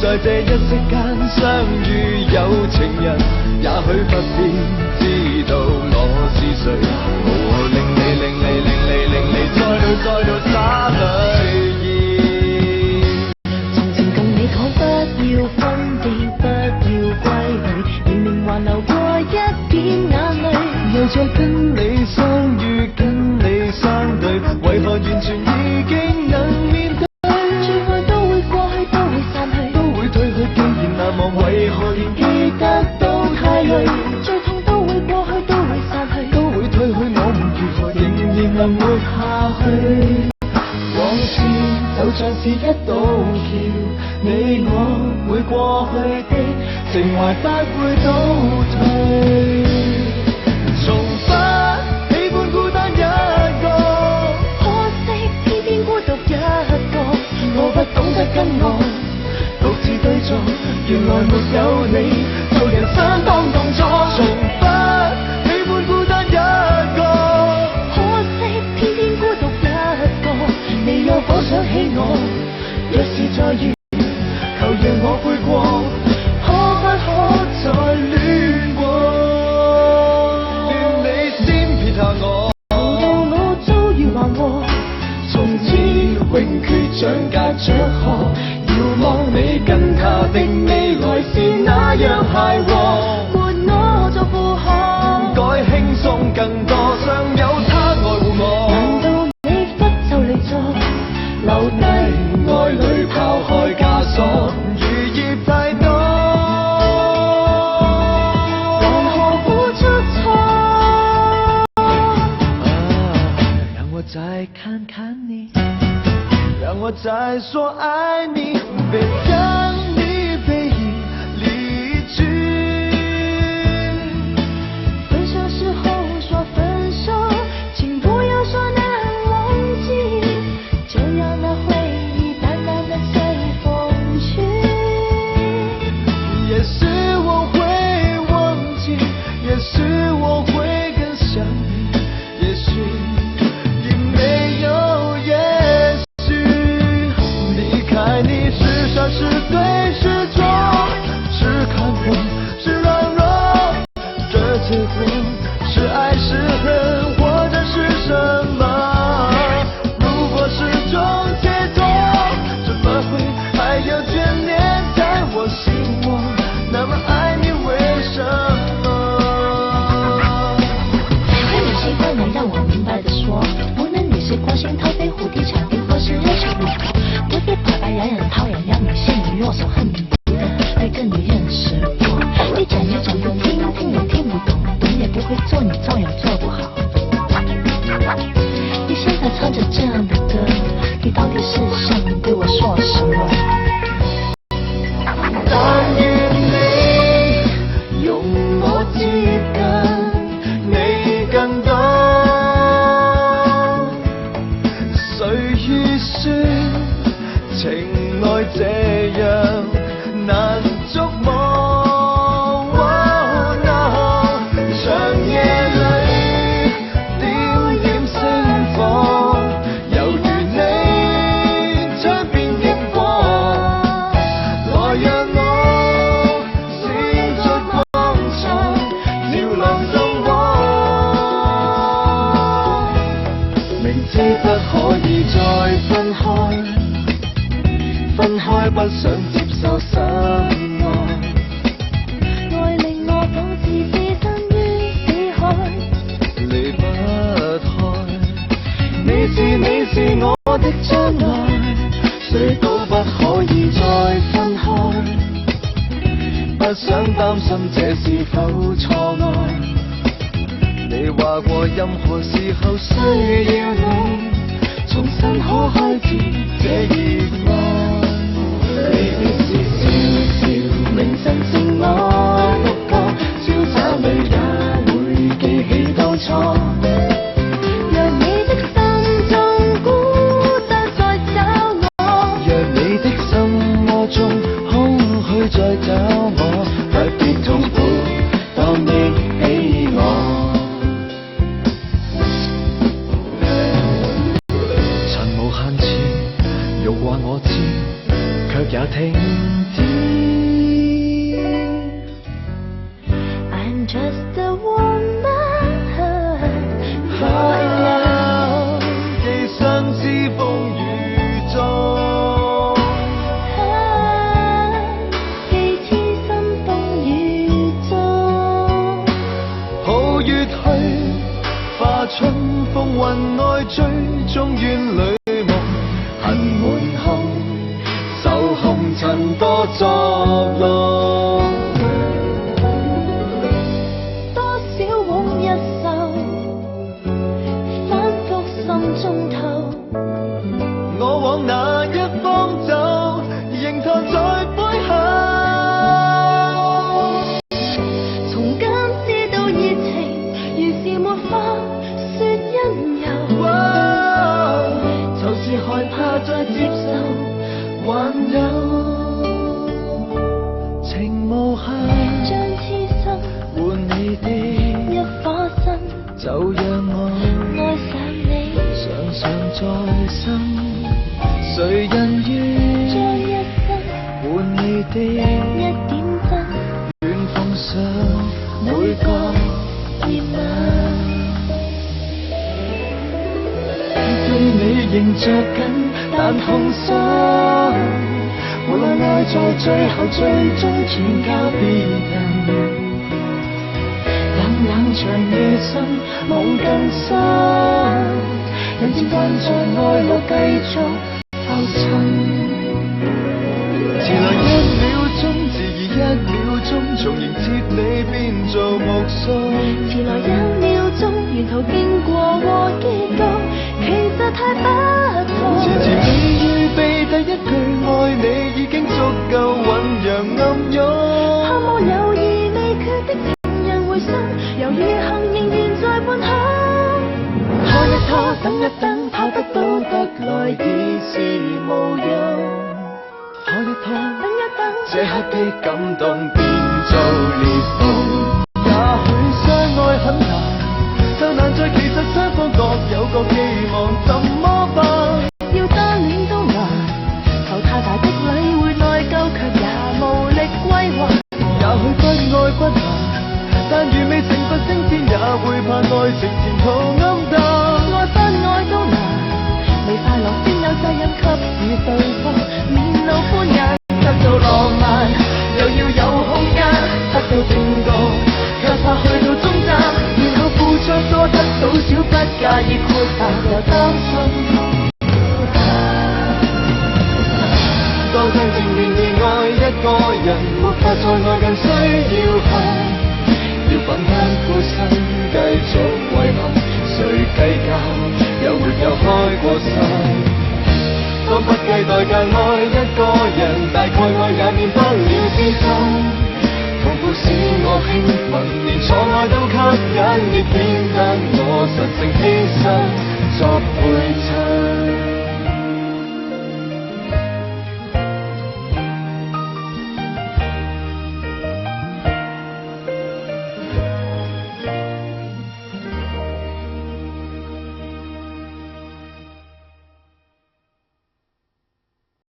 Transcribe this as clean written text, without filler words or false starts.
在這一息間相遇有情人，也許不必知道我是誰，無謂令你再度灑淚意。從前共你講不要分別，不要歸去，明明還流過一點眼淚，又再跟你相遇，跟你相對，為何完全已經能面對？最愛都會過去，都會散去，都會退去，既然難忘，為何連記得都太累？最痛都會過去，都會散去，都會退去，我們如何仍然能活下去？往事就像是一道橋，你我會過去的情懷不會倒退。從不喜歡孤單一個，可惜偏偏孤獨一個。我不懂得跟我獨自對坐，原來沒有你，做人相當動作。從不喜歡孤單一個，可惜偏偏孤獨一個。你有否想起我？若是再遇，求讓我悔過，可不可再戀過？願你先撇下我，難道我遭遇橫禍？從此永決掌隔着河，遙望你跟他的未來是那樣諧和，沒我做負荷，該輕鬆更多，尚有他愛護我。難道你忽就離座，留低愛侶拋開枷鎖，餘孽太多，還何苦出錯？讓我再看看你，讓我再說愛你，別讓你背影離去。分手時候說分手，請不要說難忘記，這樣的回憶淡淡的隨風去。也許我會忘記，也許我會更想你，也許也沒有也許，離開你是傻是對是錯，是看破是軟弱，這結果是愛是恨，或者是什麼？如果是種解脫，怎麼會還有眷戀在我心窩？那麼愛你為什麼？看你習慣了讓我明白的說，無論你是光心掏飛蝴蝶巧定或是熱情如火，不必白白染染套眼讓你陷你弱手恨你不得，愛跟你認識過，你講也講不聽，聽也聽不懂，懂也不會做，你照樣做不好。你現在唱着這樣的歌，你到底是想對我說什麼？但願你用我接近你更多，誰預算情愛這樣難觸摸？長夜裏點點星火，猶如你窗邊螢火，來讓我閃出光彩，照亮生活。明知不可以再分開，分開不想接受深愛，愛令我仿似置身於死海，離不開。你是我的將來，誰都不可以再分開，不想擔心這是否錯愛。你話過任何時候需要你，重新可開始這熱愛。離別時笑笑，明晨剩我獨個，瀟灑裏也會記起當初。讓你的心中孤單再找我，讓你的心窩中空虛再找我，不必痛苦，當憶起我。塵無限次，辱話我知，卻卻也停止。I'm just a woman快樂寄相知風雨中，寄痴心風雨中，抱月去，化春風雲愛追，終怨裏夢恨滿胸，受紅塵多作弄。多少往日愁，反覆心中透。我往哪一方走，仍藏在背後。從今知道熱情，原是沒法說因由。就是害怕再接受，還有情無限，將痴心換你的一顆心，就讓我愛上你，常常在心。誰人願將一生換你的一點真，願奉上每個夜晚。對你仍着緊，但痛心。無論愛在最後最終轉交別人，冷冷長夜深夢更深，人漸慣在愛路繼續浮沉。遲來1秒鐘，自疑1秒鐘，從迎接你變做目送。遲來1秒鐘，沿途經過和結局，其實太不同。遲遲未預備第一句愛你，已經足夠醞釀暗湧。盼望猶豫未決的情人回信，猶豫幸仍然在半空。拖一拖，等一等，怕得到得來已是無用。拖一拖，等一等，這刻的感動變做裂縫。也許相愛很難，就難在其實雙方各有各寄望，怎麼辦？要單戀都難，求太大的禮會內疚，卻也無力歸還。也許不愛不難，但如未成佛升天，也會怕愛情前途暗淡。愛不愛都難，未快樂先有責任給予對方，面露歡顏，得到浪漫又要有空間，得到正道卻怕去到終站，然後付出多得到少不介意豁達又擔心。當聽見願意愛一個人，沒法再愛更需要恨，要奮不顧身繼續遺憾，誰計較有沒有開過心？當不計代價愛一個人，大概愛也免不了痴心。痛苦使我興奮，連錯愛都吸引，亦顯得我實情犧牲作配襯。